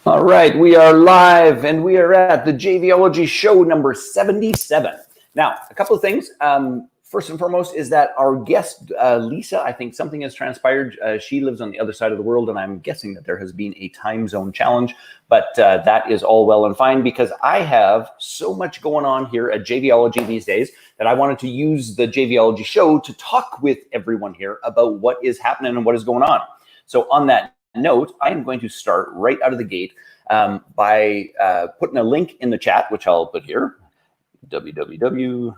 All right, we are live and we are at the JVology Show number 77. Now, a couple of things. First and foremost is that our guest, Lisa, I think something has transpired. She lives on the other side of the world, and I'm guessing that there has been a time zone challenge, but that is all well and fine because I have so much going on here at JVology these days that I wanted to use the JVology Show to talk with everyone here about what is happening and what is going on. So on that note, I am going to start right out of the gate by putting a link in the chat, which I'll put here, www.JVology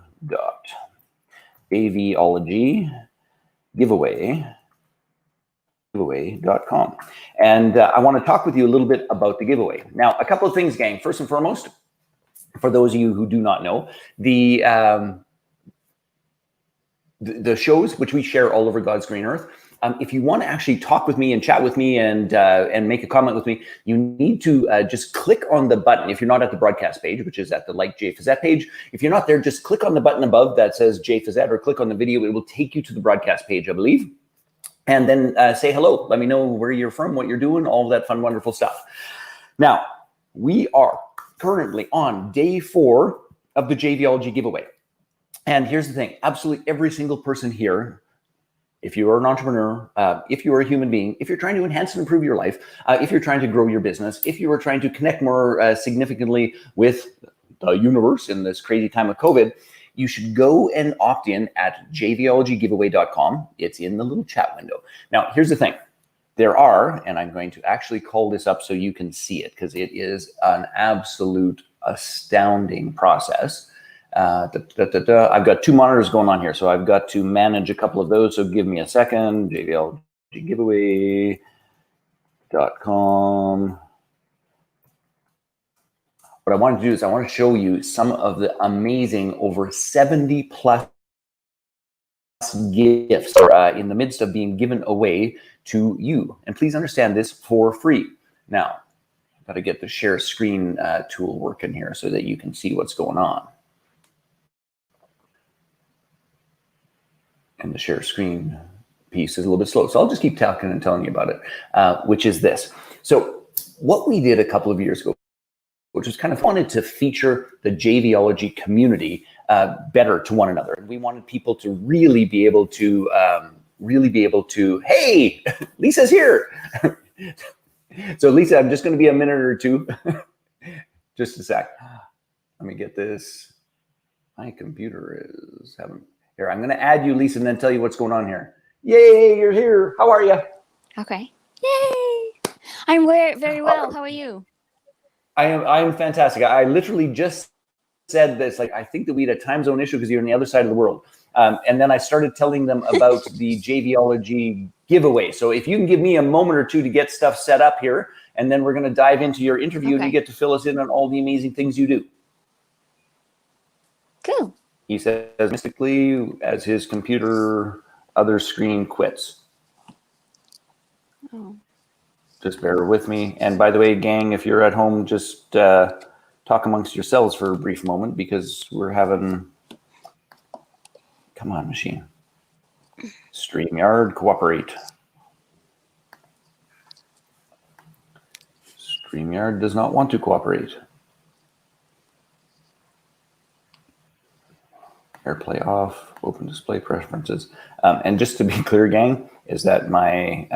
giveaway.com. And I want to talk with you a little bit about the giveaway. Now, a couple of things, gang. First and foremost, for those of you who do not know, the shows which we share all over God's green earth, if you want to actually talk with me and chat with me and make a comment with me, you need to just click on the button. If you're not at the broadcast page, which is at the Like Jay Fazette page, if you're not there, just click on the button above that says Jay Fazette or click on the video. It will take you to the broadcast page, I believe. And then say hello. Let me know where you're from, what you're doing, all of that fun, wonderful stuff. Now, we are currently on day 4 of the JVology giveaway. And here's the thing. Absolutely every single person here, if you are an entrepreneur, if you are a human being, if you're trying to enhance and improve your life, if you're trying to grow your business, if you are trying to connect more significantly with the universe in this crazy time of COVID, you should go and opt in at jvolegygiveaway.com. It's in the little chat window. Now, here's the thing. There are, and I'm going to actually call this up so you can see it because it is an absolute astounding process. I've got 2 monitors going on here, so I've got to manage a couple of those. So give me a second. JVologyGiveaway.com. What I want to do is I want to show you some of the amazing over 70 plus gifts that are in the midst of being given away to you. And please understand this for free. Now, I've got to get the share screen tool working here so that you can see what's going on. And the share screen piece is a little bit slow. So I'll just keep talking and telling you about it, which is this. So what we did a couple of years ago, which was kind of wanted to feature the JVology community better to one another. And we wanted people to really be able to, hey, Lisa's here. So Lisa, I'm just going to be a minute or two. Just a sec. Let me get this. My computer is having... Here, I'm going to add you, Lisa, and then tell you what's going on here. Yay, you're here. How are you? Okay. Yay. I'm very well. How are you? I am fantastic. I literally just said this. Like, I think that we had a time zone issue because you're on the other side of the world. And then I started telling them about the JVology giveaway. So if you can give me a moment or two to get stuff set up here, and then we're going to dive into your interview and you get to fill us in on all the amazing things you do. Cool. He says mystically as his computer other screen quits. Oh. Just bear with me. And by the way, gang, if you're at home, just talk amongst yourselves for a brief moment because we're having, come on, machine. StreamYard, cooperate. StreamYard does not want to cooperate. AirPlay off, open display preferences. And just to be clear, gang, is that my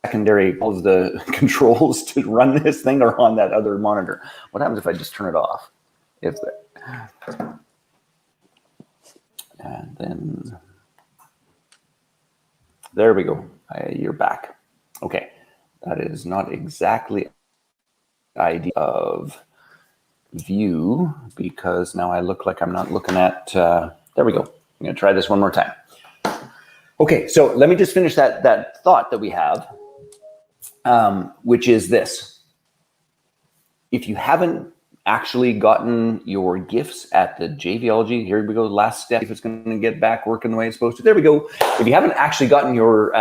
secondary, all of the controls to run this thing are on that other monitor. What happens if I just turn it off? And then, there we go. You're back. Okay, that is not exactly idea of view because now I look like I'm not looking at, there we go. I'm gonna try this one more time. Okay, so let me just finish that thought that we have, which is this. If you haven't actually gotten your gifts at the JVology, here we go, last step, if it's gonna get back working the way it's supposed to, there we go. If you haven't actually gotten your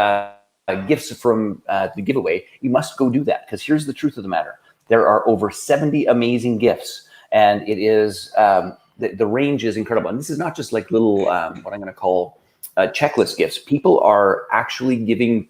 gifts from the giveaway, you must go do that because here's the truth of the matter. There are over 70 amazing gifts, and it is the range is incredible. And this is not just like little what I'm going to call checklist gifts. People are actually giving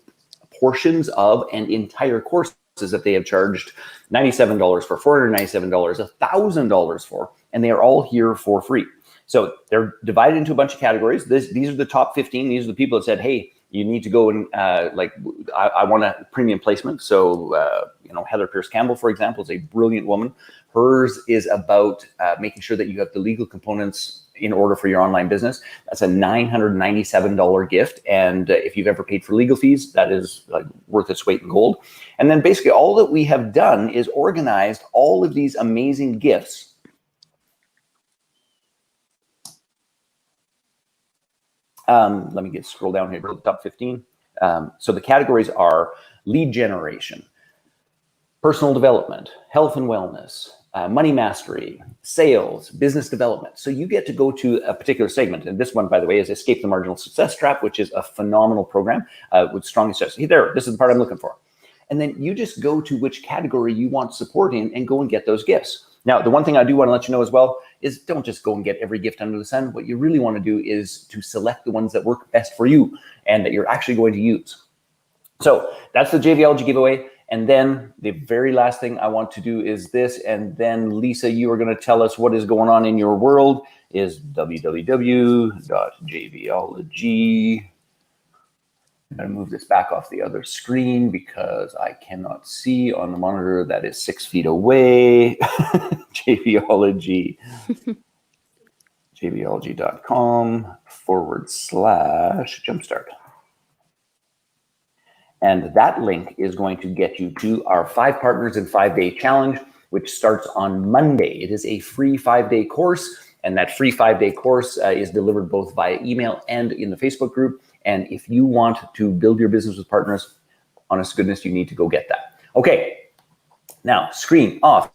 portions of and entire courses that they have charged $97 for, $497, $1,000 for, and they are all here for free. So they're divided into a bunch of categories. These are the top 15. These are the people that said, hey, you need to go and I want a premium placement. So, Heather Pierce Campbell, for example, is a brilliant woman. Hers is about making sure that you have the legal components in order for your online business. That's a $997 gift. And if you've ever paid for legal fees, that is like worth its weight in gold. And then basically all that we have done is organized all of these amazing gifts. Let me scroll down here to the top 15. So the categories are lead generation, personal development, health and wellness, money mastery, sales, business development. So you get to go to a particular segment. And this one, by the way, is Escape the Marginal Success Trap, which is a phenomenal program with strong success. There, this is the part I'm looking for. And then you just go to which category you want support in and go and get those gifts. Now, the one thing I do want to let you know as well is don't just go and get every gift under the sun. What you really want to do is to select the ones that work best for you and that you're actually going to use. So that's the JVology giveaway. And then the very last thing I want to do is this. And then Lisa, you are going to tell us what is going on in your world is www.jvology. I'm going to move this back off the other screen because I cannot see on the monitor that is 6 feet away. JVology. JVology.com/jumpstart. And that link is going to get you to our 5 Partners in 5-Day Challenge, which starts on Monday. It is a free 5-day course, and that free 5-day course is delivered both via email and in the Facebook group. And if you want to build your business with partners, honest to goodness, you need to go get that. Okay, now screen off.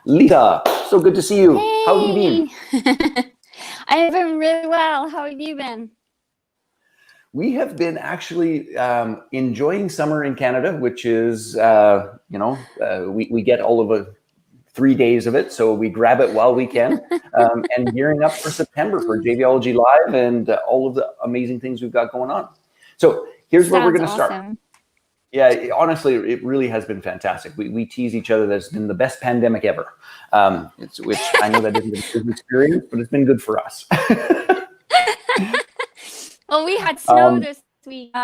Lisa, so good to see you. Hey. How have you been? I've been really well. How have you been? We have been actually enjoying summer in Canada, which is, we get all of 3 days of it. So we grab it while we can and gearing up for September for JVology Live and all of the amazing things we've got going on. So here's where we're going to start. Yeah, honestly, it really has been fantastic. We tease each other that it's been the best pandemic ever, which I know that isn't a business experience, but it's been good for us. Well, we had snow this week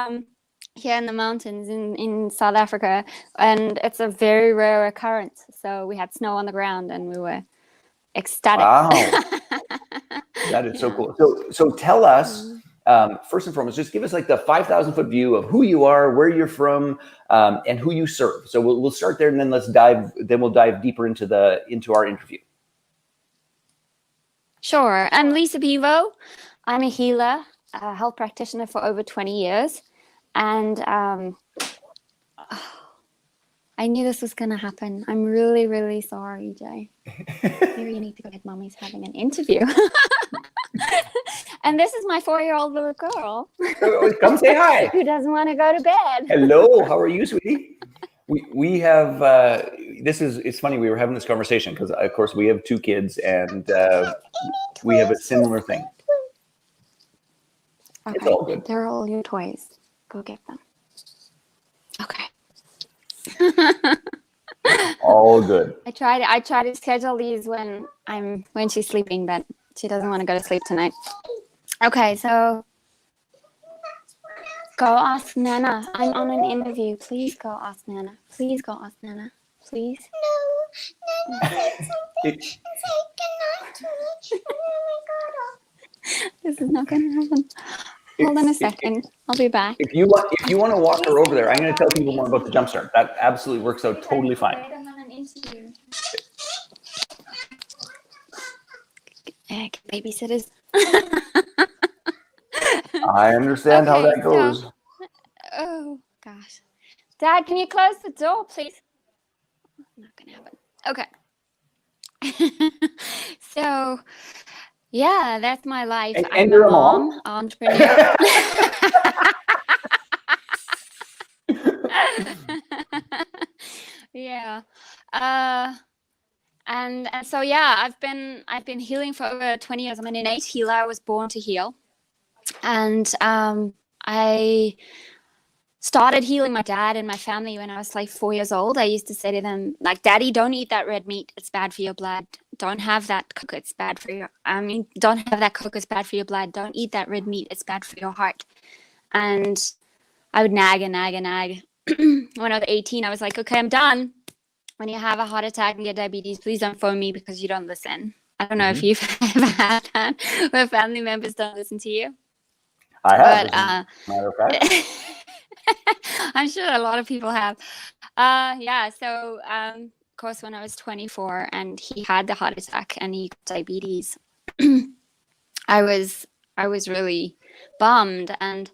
here in the mountains in South Africa, and it's a very rare occurrence. So we had snow on the ground, and we were ecstatic. Wow, that is so cool. So tell us, first and foremost, just give us like the 5,000-foot view of who you are, where you're from, and who you serve. So we'll start there, and then we'll dive deeper into our interview. Sure. I'm Lisa Pivo. I'm a healer, a health practitioner for over 20 years. And I knew this was going to happen. I'm really, really sorry, Jay. Maybe you need to go ahead. Mommy's having an interview. And this is my 4-year-old little girl. Come say hi. Who doesn't want to go to bed. Hello. How are you, sweetie? We have, it's funny. We were having this conversation because, of course, we have 2 kids and we have a similar thing. Okay. It's all good. They're all your toys. Go get them. Okay. All good. I try to schedule these when she's sleeping, but she doesn't want to go to sleep tonight. Okay, so go ask Nana. I'm on an interview. Please go ask Nana. Please go ask Nana. Please. No, Nana said something. Say goodnight to me. This is not going to happen. Hold on a second. I'll be back. If you want to walk her over there, I'm going to tell people more about the Jumpstart. That absolutely works out totally fine. Babysitters. I understand how that goes. Oh gosh, Dad, can you close the door, please? Not going to happen. Okay. So. Yeah, that's my life. And I'm a mom, entrepreneur. Yeah. And so yeah, I've been healing for over 20 years. I'm an innate healer. I was born to heal. And I started healing my dad and my family when I was like 4 years old. I used to say to them, like, Daddy, don't eat that red meat. It's bad for your blood. Don't have that Coke. It's bad for your, don't have that Coke. It's bad for your blood. Don't eat that red meat. It's bad for your heart. And I would nag and nag and nag. When I was 18, I was like, okay, I'm done. When you have a heart attack and get diabetes, please don't phone me because you don't listen. I don't know if you've ever had that, where family members don't listen to you. I have, but matter of fact. I'm sure a lot of people have. So of course, when I was 24 and he had the heart attack and he got diabetes, I was really bummed. And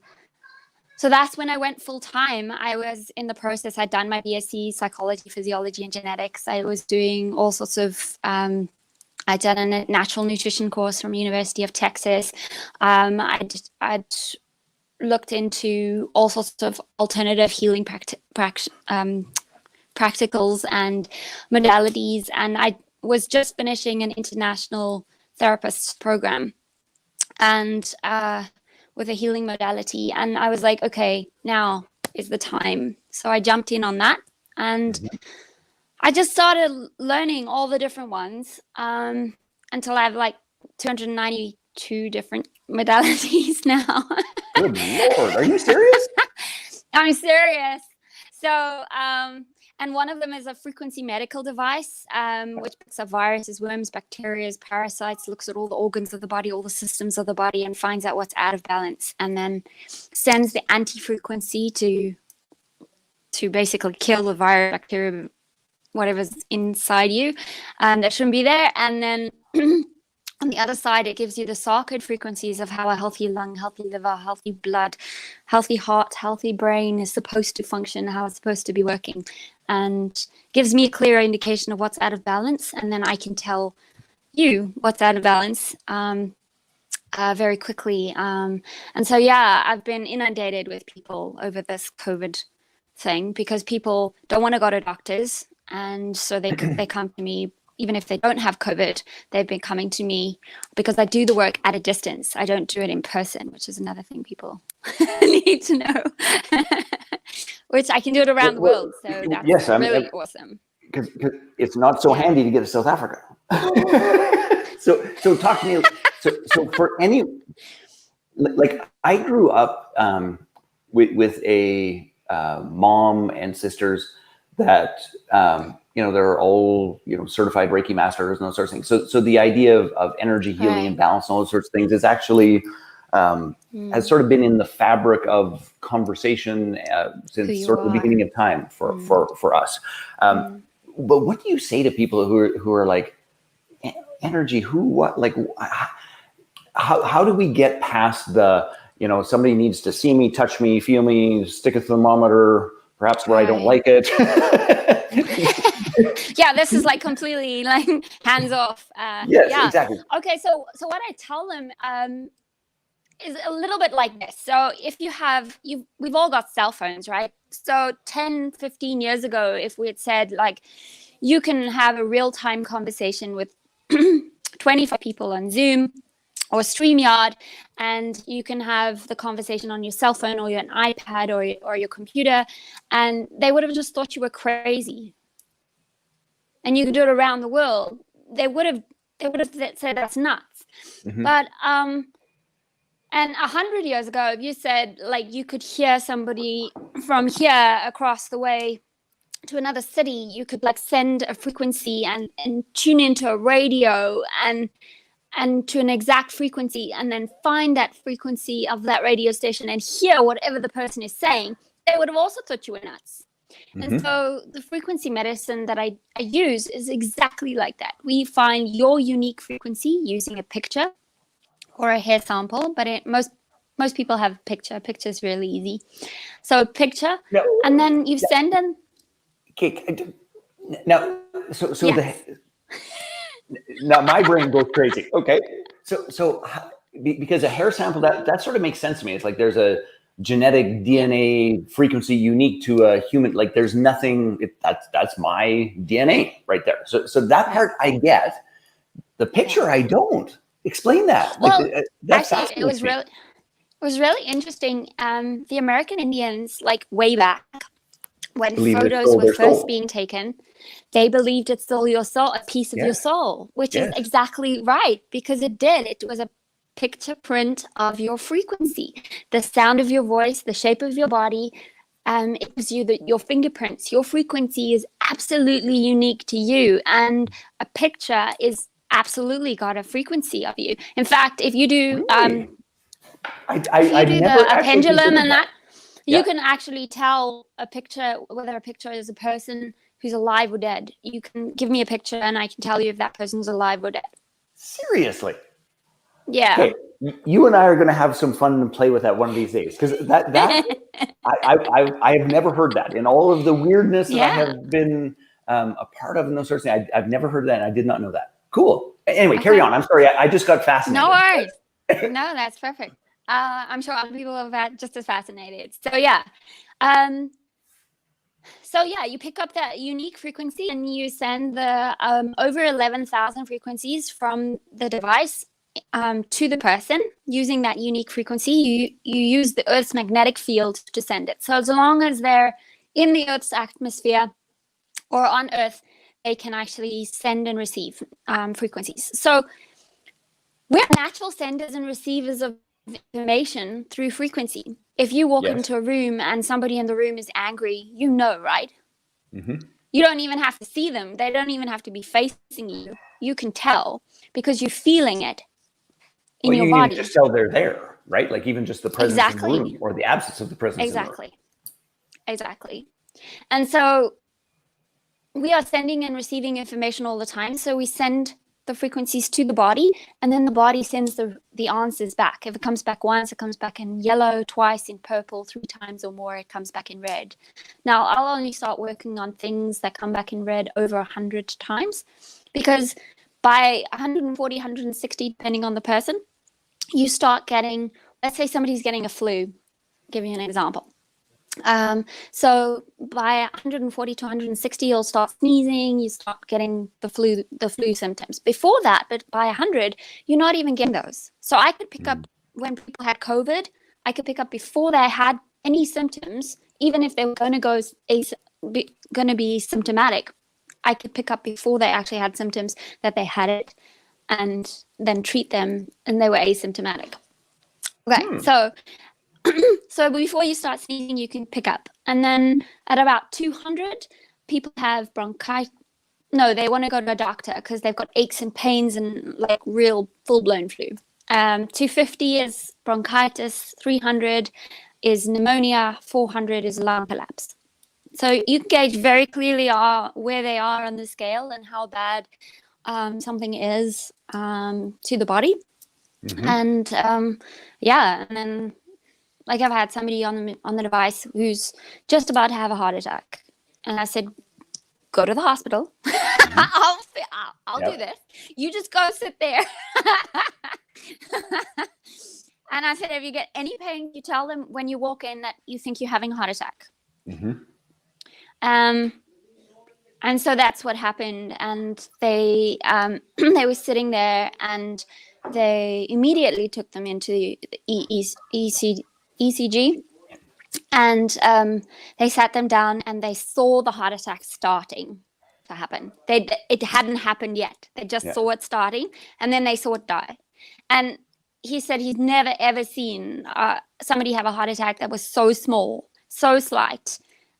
so that's when I went full time. I was in the process. I'd done my BSc psychology, physiology, and genetics. I was doing all sorts of I'd done a natural nutrition course from University of Texas. I'd looked into all sorts of alternative healing practicals and modalities. And I was just finishing an international therapist program and with a healing modality. And I was like, okay, now is the time. So I jumped in on that. And I just started learning all the different ones until I have like 292 different modalities now. Good Lord, are you serious? I'm serious. So, and one of them is a frequency medical device, which picks up viruses, worms, bacteria, parasites, looks at all the organs of the body, all the systems of the body, and finds out what's out of balance, and then sends the anti-frequency to basically kill the virus, bacteria, whatever's inside you that shouldn't be there. And then on the other side, it gives you the circuit frequencies of how a healthy lung, healthy liver, healthy blood, healthy heart, healthy brain is supposed to function, how it's supposed to be working, and gives me a clear indication of what's out of balance. And then I can tell you what's out of balance very quickly. And so, yeah, I've been inundated with people over this COVID thing because people don't want to go to doctors. And so they come to me. Even if they don't have COVID, they've been coming to me because I do the work at a distance. I don't do it in person, which is another thing people need to know, which I can do it around the world. So that's really awesome. Because it's not so handy to get to South Africa. So talk to me. So for any, like I grew up with a mom and sisters that, they're all, certified Reiki masters and those sorts of things. So the idea of energy healing and balance and all those sorts of things is actually has sort of been in the fabric of conversation since sort of the beginning of time for us. But what do you say to people who are like, energy, how do we get past the, somebody needs to see me, touch me, feel me, stick a thermometer, perhaps where I don't like it. Yeah, this is like completely like hands off. Yes, exactly. Okay, so what I tell them is a little bit like this. So if we've all got cell phones, right? So 10, 15 years ago, if we had said like, you can have a real-time conversation with 25 people on Zoom or StreamYard, and you can have the conversation on your cell phone or your iPad or your computer, and they would have just thought you were crazy. And you could do it around the world. They would have said that's nuts. But and 100 years ago, if you said like you could hear somebody from here across the way to another city, you could like send a frequency and tune into a radio and to an exact frequency, and then find that frequency of that radio station and hear whatever the person is saying, they would have also thought you were nuts. And so the frequency medicine that I use is exactly like that. We find your unique frequency using a picture or a hair sample, but most people have a picture. A picture is really easy. So a picture, and then you send them. Okay. Now, Yes. Now my brain goes crazy. Okay. So because a hair sample, that sort of makes sense to me. It's like there's a genetic DNA frequency unique to a human. Like there's nothing, that's my DNA right there. So that part I get. The picture I don't. Explain that. Well, that's actually, it was really, was really interesting. The American Indians, like way back when Believe it's photos still were their first soul. being taken, they believed it's still your soul, a piece of your Yes. soul, which is Yes. exactly right, because it did. It was a picture print of your frequency, the sound of your voice, the shape of your body. It gives you your fingerprints. Your frequency is absolutely unique to you, and a picture is absolutely got a frequency of you. In fact, if you do Really? if you do never a actually pendulum considered and that, Yeah. you can actually tell a picture whether a picture is a person who's alive or dead. You can give me a picture and I can tell you if that person's alive or dead. Seriously. Yeah. Okay, you and I are going to have some fun and play with that one of these days, because I have never heard that in all of the weirdness that I Yeah. have been a part of and those sorts of things. I've never heard that, and I did not know that. Cool. Anyway, Okay. carry on. I'm sorry. I just got fascinated. No worries. No, that's perfect. I'm sure other people are just as fascinated. So yeah. You pick up that unique frequency and you send the over 11,000 frequencies from the device to the person using that unique frequency. You use the Earth's magnetic field to send it. So as long as they're in the Earth's atmosphere or on Earth, they can actually send and receive frequencies. So we're natural senders and receivers of information through frequency. If you walk into a room and somebody in the room is angry, you know, right? Mm-hmm. You don't even have to see them. They don't even have to be facing you. You can tell because you're feeling it in your body. You can just tell they're there, right? Like even just the presence of the room or the absence of the presence in the room. Exactly. And so we are sending and receiving information all the time. So we send the frequencies to the body, and then the body sends the answers back. If it comes back once, it comes back in yellow, twice in purple, 3 times or more, it comes back in red. Now, I'll only start working on things that come back in red over 100 times, because by 140, 160, depending on the person, you start getting, let's say somebody's getting a flu. I'll give you an example. So by 140 to 160, you'll start sneezing, you start getting the flu symptoms. Before that, but by 100, you're not even getting those. So I could pick up when people had COVID, I could pick up before they had any symptoms, even if they were going to be symptomatic. I could pick up before they actually had symptoms that they had it, and then treat them, and they were asymptomatic. Okay, so before you start sneezing, you can pick up. And then at about 200, people have bronchitis. No, they want to go to a doctor because they've got aches and pains and like real full-blown flu. 250 is bronchitis. 300 is pneumonia. 400 is lung collapse. So you can gauge very clearly where they are on the scale and how bad something is to the body. Mm-hmm. And and then, like, I've had somebody on the device who's just about to have a heart attack, and I said, "Go to the hospital. Mm-hmm. I'll do this. You just go sit there." And I said, "If you get any pain, you tell them when you walk in that you think you're having a heart attack." Mm-hmm. And so that's what happened. And they they were sitting there, and they immediately took them into the ECG, and they sat them down, and they saw the heart attack starting to happen. It hadn't happened yet. They just saw it starting, and then they saw it die. And he said he's never ever seen somebody have a heart attack that was so small, so slight,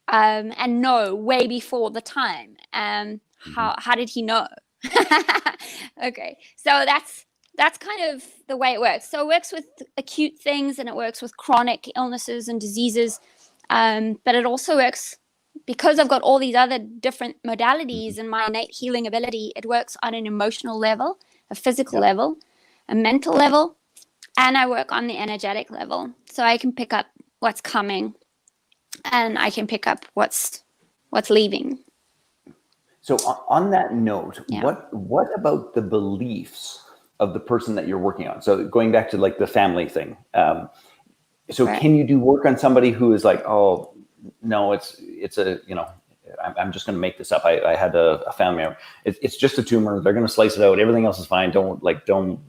and know way before the time. How did he know? Okay, so that's kind of the way it works. So it works with acute things, and it works with chronic illnesses and diseases. But it also works, because I've got all these other different modalities and my innate healing ability, it works on an emotional level, a physical level, a mental level, and I work on the energetic level. So I can pick up what's coming, and I can pick up what's leaving. So on that note, what about the beliefs of the person that you're working on? So going back to like the family thing. Can you do work on somebody who is like, oh no, it's a, I'm just going to make this up. I had a family member. It's just a tumor. They're going to slice it out. Everything else is fine. Don't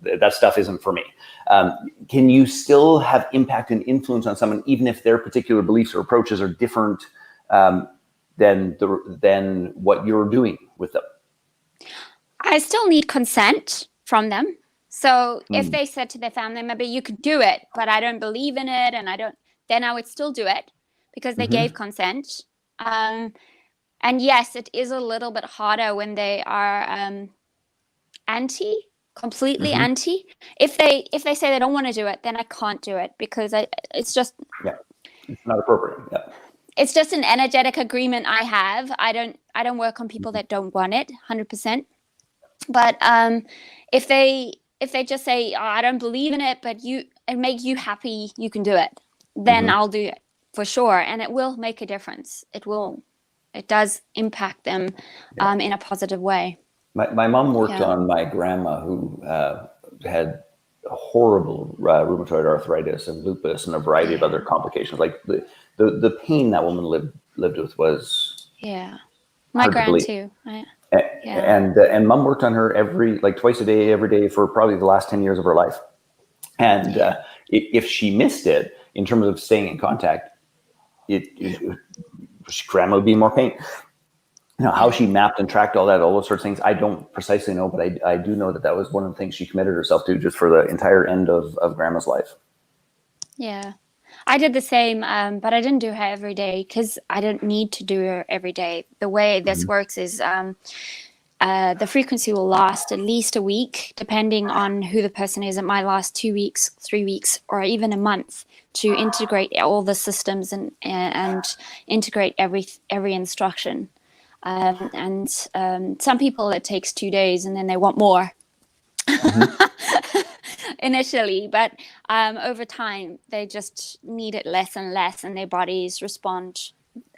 that stuff isn't for me. Can you still have impact and influence on someone, even if their particular beliefs or approaches are different than what you're doing with them? I still need consent from them. So if they said to their family member, you could do it, but I don't believe in it, and then I would still do it because they gave consent. And yes, it is a little bit harder when they are completely anti. If they say they don't want to do it, then I can't do it because it's just it's not appropriate. Yeah. It's just an energetic agreement I have. I don't work on people that don't want it 100%. But if they just say, oh, I don't believe in it, but it makes you happy, you can do it, then I'll do it for sure, and it will make a difference. It does impact them in a positive way. My mom worked on my grandma who had horrible rheumatoid arthritis and lupus and a variety of other complications. Like the pain that woman lived with was my grand too. And mom worked on her twice a day, every day for probably the last 10 years of her life. And if she missed it in terms of staying in contact, grandma would be in more pain. Now, how she mapped and tracked all those sorts of things, I don't precisely know, but I do know that was one of the things she committed herself to just for the entire end of grandma's life. Yeah. I did the same, but I didn't do her every day because I don't need to do her every day. The way this works is the frequency will last at least a week, depending on who the person is. It might last 2 weeks, 3 weeks, or even a month to integrate all the systems and integrate every instruction. And some people, it takes 2 days and then they want more. Initially, but over time they just need it less and less, and their bodies respond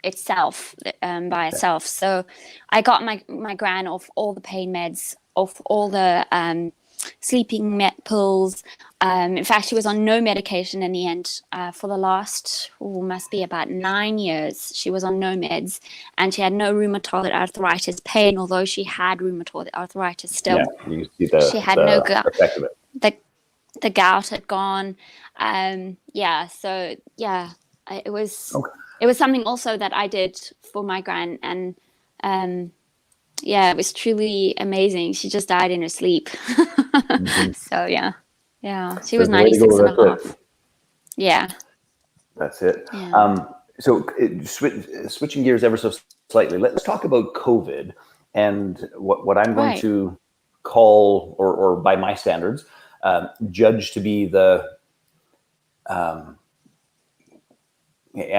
itself by itself. So I got my gran off all the pain meds, off all the sleeping pills. In fact, she was on no medication in the end for the last must be about 9 years. She was on no meds, and she had no rheumatoid arthritis pain, although she had rheumatoid arthritis still. Yeah, you see she had no effect of it. The gout had gone. It was something also that I did for my gran, and it was truly amazing. She just died in her sleep. So she was 96 and a half. Yeah, that's it. So switching gears ever so slightly, let's talk about COVID and what I'm going to call, or by my standards, judge to be the, and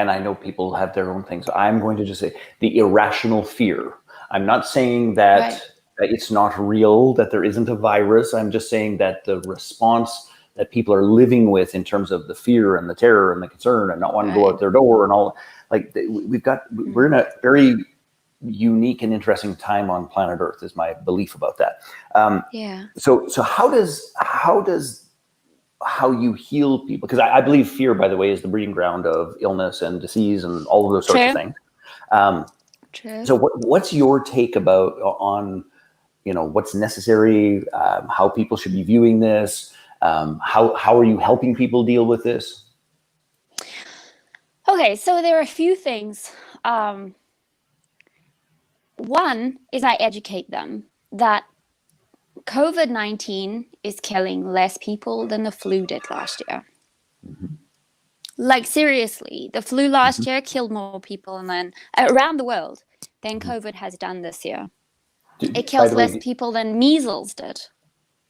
I know people have their own things, so I'm going to just say the irrational fear. I'm not saying that it's not real, that there isn't a virus. I'm just saying that the response that people are living with in terms of the fear and the terror and the concern and not wanting to go out their door and all, we're in a very unique and interesting time on planet Earth, is my belief about that. So how you heal people, because I believe fear, by the way, is the breeding ground of illness and disease and all of those sorts of things. So what's your take on what's necessary, how people should be viewing this, how are you helping people deal with this? Okay, so there are a few things. One is I educate them that COVID-19 is killing less people than the flu did last year. Like, seriously, the flu last year killed more people around the world than COVID has done this year. It kills less people than measles did.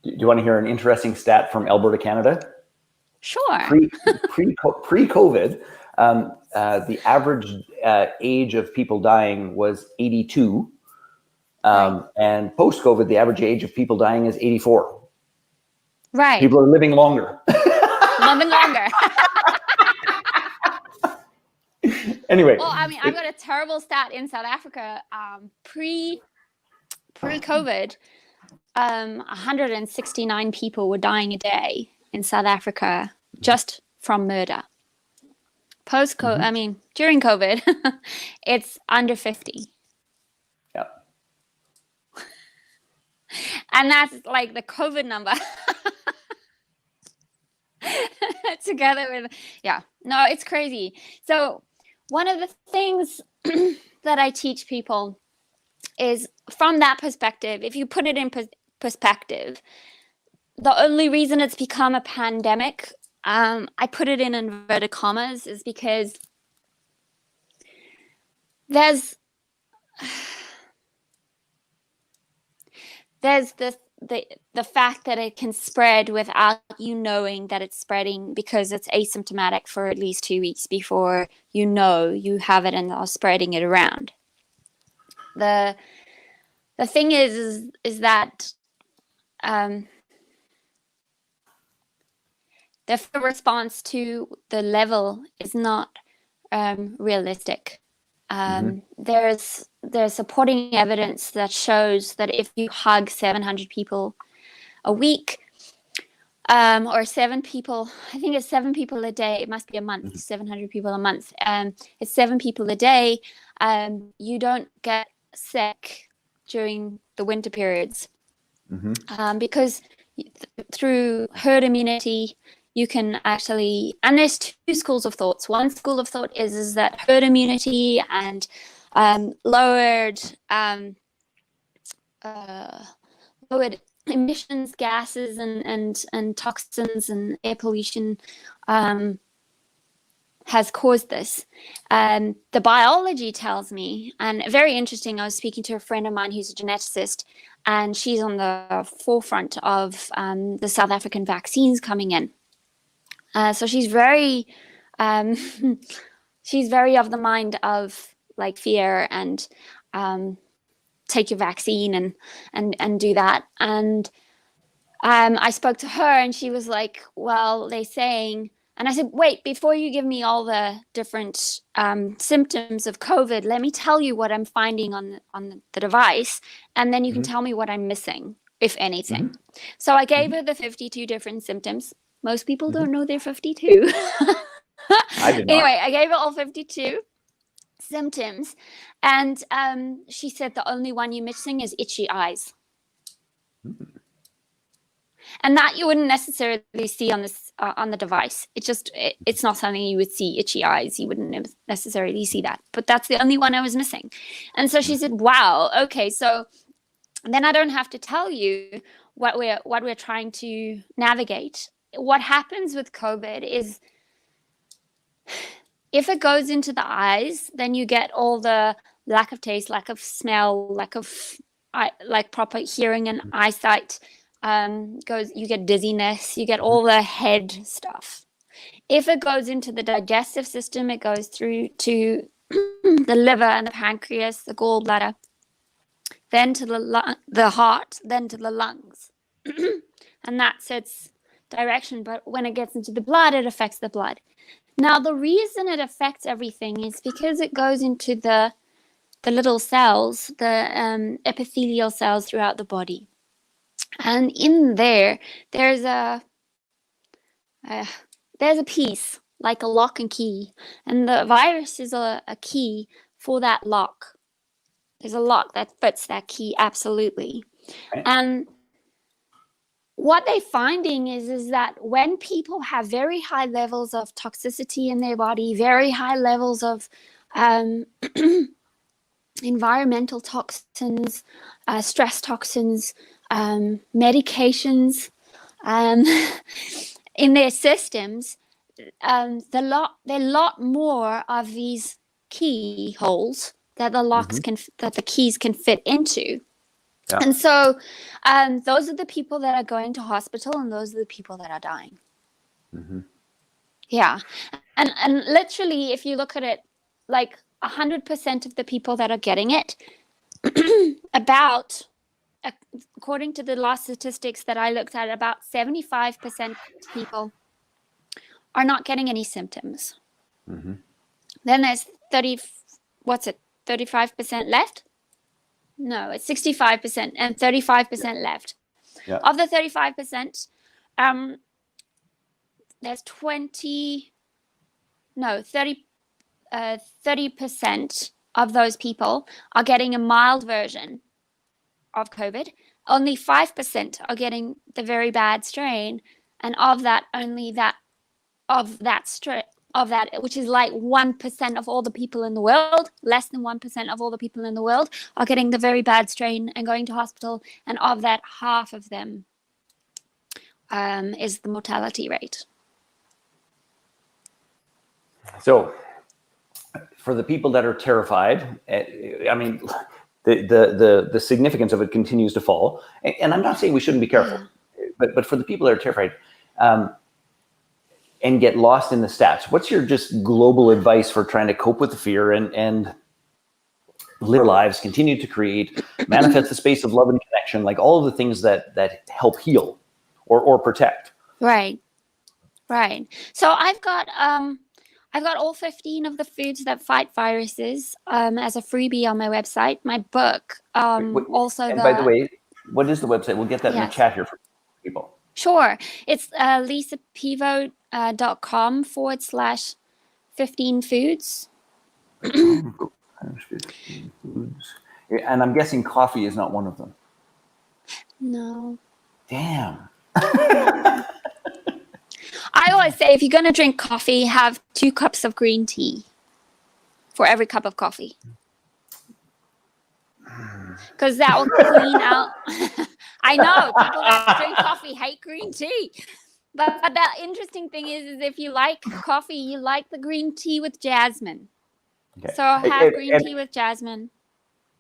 Do you want to hear an interesting stat from Alberta, Canada? Sure. Pre-COVID, the average age of people dying was 82. And post-COVID, the average age of people dying is 84. Right. People are living longer. Living longer. Anyway. Well, I mean, I've got a terrible stat in South Africa. Pre-COVID, 169 people were dying a day in South Africa just from murder. Post-COVID, I mean, during COVID, it's under 50. And that's like the COVID number. Together with, no, it's crazy. So one of the things that I teach people is from that perspective, if you put it in perspective, the only reason it's become a pandemic, I put it in inverted commas, is because there's the fact that it can spread without you knowing that it's spreading, because it's asymptomatic for at least 2 weeks before you know you have it and are spreading it around. The thing is that the response to the level is not realistic. There's supporting evidence that shows that if you hug 700 people a week, or 7 people, I think it's 7 people a day, it must be a month, 700 people a month, it's 7 people a day, you don't get sick during the winter periods, because through herd immunity, you can actually, and there's 2 schools of thoughts. One school of thought is that herd immunity and lowered emissions, gases, and toxins and air pollution has caused this. The biology tells me, and very interesting, I was speaking to a friend of mine who's a geneticist, and she's on the forefront of the South African vaccines coming in. So she's very of the mind of like fear and take your vaccine and do that. And I spoke to her and she was like, well, they're saying, and I said, wait, before you give me all the different symptoms of COVID, let me tell you what I'm finding on the device, and then you can tell me what I'm missing, if anything. So I gave her the 52 different symptoms. Most people don't know they're 52. I did not. Anyway, I gave her all 52 symptoms, and she said the only one you're missing is itchy eyes. And that you wouldn't necessarily see on this on the device. It's not something you would see, itchy eyes. You wouldn't necessarily see that. But that's the only one I was missing. And so she said, wow, okay, so then I don't have to tell you what we're trying to navigate. What happens with COVID is if it goes into the eyes, then you get all the lack of taste, lack of smell, lack of proper hearing and eyesight. You get dizziness, you get all the head stuff. If it goes into the digestive system, it goes through to the liver and the pancreas, the gallbladder, then to the heart, then to the lungs. And that sets direction. But when it gets into the blood, it affects the blood. Now, the reason it affects everything is because it goes into the little cells, the epithelial cells throughout the body. And in there's a piece, like a lock and key. And the virus is a key for that lock. There's a lock that fits that key, absolutely. Okay. And what they're finding is that when people have very high levels of toxicity in their body, very high levels of environmental toxins, stress toxins, medications in their systems, there are a lot more of these keyholes that the locks that the keys can fit into. Yeah. And so those are the people that are going to hospital, and those are the people that are dying. Yeah. And literally, if you look at it, like 100% of the people that are getting it, according to the last statistics that I looked at, about 75% of people are not getting any symptoms. Then there's 35% left? No, it's 65% and 35% left. Yeah. Of the 35%, there's 30% of those people are getting a mild version of COVID, only 5% are getting the very bad strain, and of that, which is like 1% of all the people in the world, less than 1% of all the people in the world are getting the very bad strain and going to hospital, and of that, half of them is the mortality rate. So, for the people that are terrified, I mean, the significance of it continues to fall. And I'm not saying we shouldn't be careful, but for the people that are terrified and get lost in the stats, what's your just global advice for trying to cope with the fear and live our lives, continue to create, manifest the space of love and connection, like all of the things that help heal or protect? Right. So I've got all 15 of the foods that fight viruses as a freebie on my website. My book, also. And by the way, what is the website? We'll get that in the chat here for people. Sure. It's lisapivo.com/15 foods. And I'm guessing coffee is not one of them. No. Damn. I always say, if you're going to drink coffee, have 2 cups of green tea for every cup of coffee. Because that will clean out. I know people that drink coffee hate green tea. But the interesting thing is if you like coffee, you like the green tea with jasmine. Okay. So have green tea with jasmine.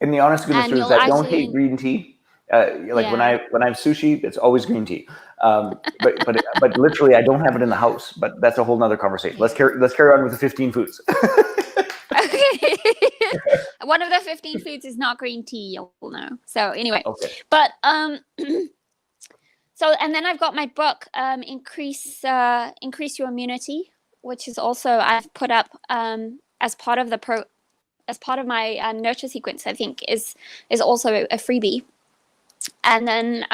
And the honest goodness truth is I don't hate green tea. When I have sushi, it's always green tea. But literally, I don't have it in the house. But that's a whole nother conversation. Let's carry on with the 15 foods. Okay. One of the 15 foods is not green tea, you'll know. So anyway, but so, and then I've got my book, increase your immunity, which is also I've put up as part of my nurture sequence. I think is also a freebie. And then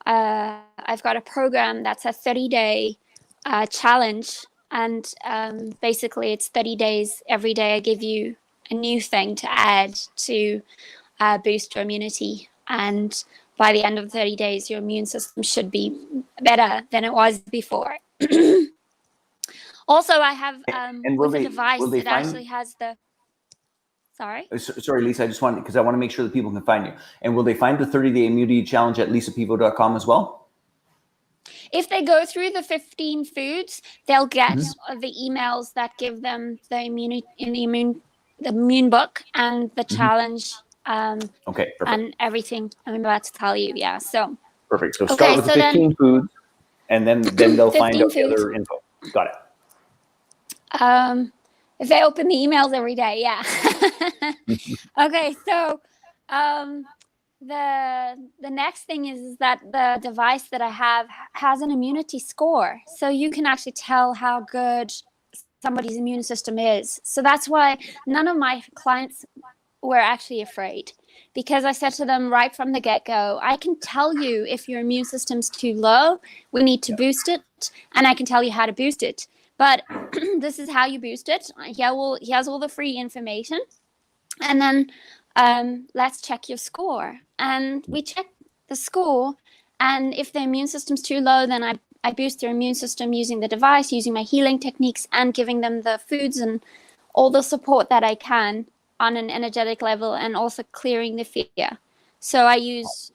I've got a program that's a 30-day challenge. And basically, it's 30 days. Every day I give you a new thing to add to boost your immunity. And by the end of 30 days, your immune system should be better than it was before. Also, I have a device that actually has the... Sorry, Lisa, I just want, because I want to make sure that people can find you. And will they find the 30-day immunity challenge at lisapivo.com as well? If they go through the 15 foods, they'll get the emails that give them the immune book and the challenge. Okay, perfect. And everything I'm about to tell you. Yeah. So perfect. So start with the 15 foods, and then they'll find out the other info. Got it. If they open the emails every day, yeah. Okay, so the next thing is that the device that I have has an immunity score, so you can actually tell how good somebody's immune system is. So that's why none of my clients were actually afraid, because I said to them right from the get-go, I can tell you if your immune system's too low, we need to boost it, and I can tell you how to boost it. But this is how you boost it. Here's all the free information. And then let's check your score. And we check the score. And if the immune system's too low, then I boost their immune system using the device, using my healing techniques, and giving them the foods and all the support that I can on an energetic level, and also clearing the fear. So I use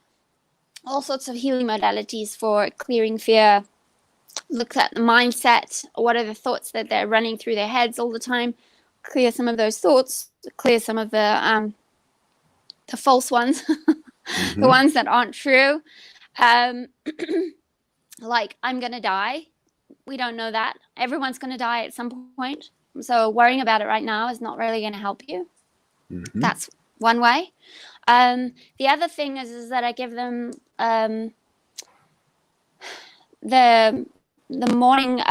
all sorts of healing modalities for clearing fear. Look at the mindset. What are the thoughts that they're running through their heads all the time? Clear some of those thoughts. Clear some of the false ones, the ones that aren't true. Like, I'm gonna die. We don't know that. Everyone's gonna die at some point. So worrying about it right now is not really going to help you. That's one way. The other thing is that I give them the morning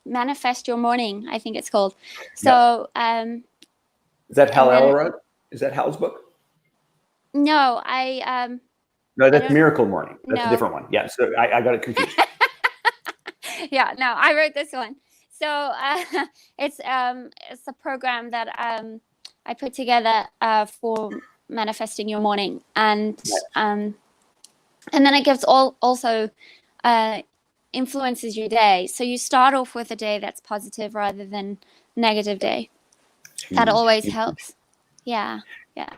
manifest your morning, I think it's called. So is that Hal Elrod? Is that Hal's book? No, no, that's Miracle Morning. That's a different one. Yeah, so I got it confused. Yeah, no, I wrote this one. So it's a program that I put together for manifesting your morning, and then it gives also influences your day. So you start off with a day that's positive rather than negative day. That always helps. Yeah.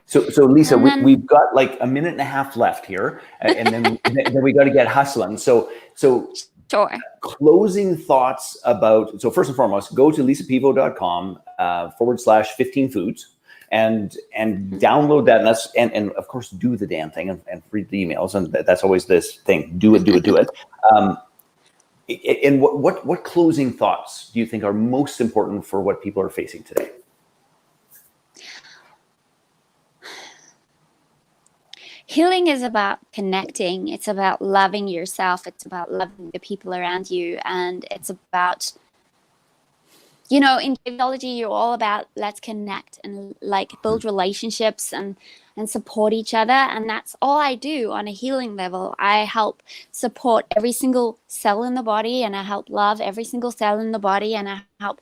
So Lisa, And then, we've got like a minute and a half left here, and then we got to get hustling. So sure. closing thoughts about, so first and foremost, go to lisapivo.com /15 foods and download that, and of course do the damn thing and read the emails, and that's always this thing, do it. And what closing thoughts do you think are most important for what people are facing today? Healing is about connecting. It's about loving yourself. It's about loving the people around you. And it's about, in JVology, you're all about let's connect and like build relationships and support each other. And that's all I do on a healing level. I help support every single cell in the body, and I help love every single cell in the body, and I help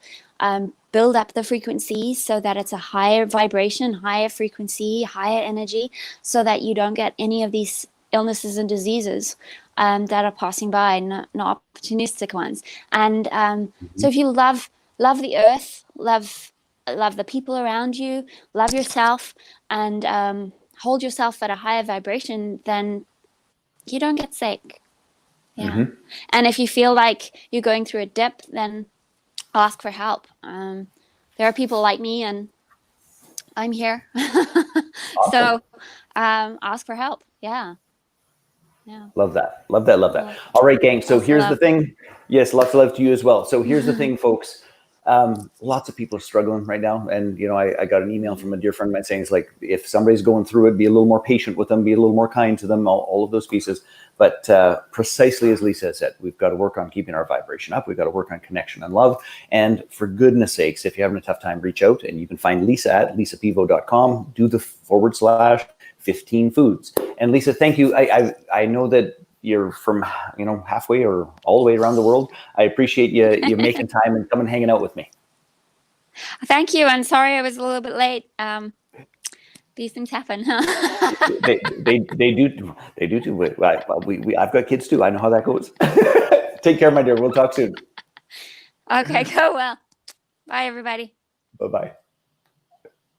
build up the frequency so that it's a higher vibration, higher frequency, higher energy, so that you don't get any of these illnesses and diseases that are passing by, not opportunistic ones. And so if you love the earth, love the people around you, love yourself, and hold yourself at a higher vibration, then you don't get sick. Yeah. And if you feel like you're going through a dip, then ask for help. There are people like me, and I'm here. Awesome. So ask for help. Yeah. Love that. All right, gang. So here's the thing. Yes, lots of love to you as well. So here's the thing, folks. Lots of people are struggling right now, and I got an email from a dear friend of mine saying, it's like, if somebody's going through it, be a little more patient with them, be a little more kind to them, all of those pieces. But precisely as Lisa said, we've got to work on keeping our vibration up. We've got to work on connection and love. And for goodness sakes, if you're having a tough time, reach out, and you can find Lisa at lisapivo.com. Do the /15 foods. And Lisa, thank you. I know that you're from halfway or all the way around the world. I appreciate you making time and coming hanging out with me. Thank you. And sorry I was a little bit late. These things happen. they do. I've got kids too. I know how that goes. Take care, my dear. We'll talk soon. Okay, go well. Bye, everybody. Bye-bye.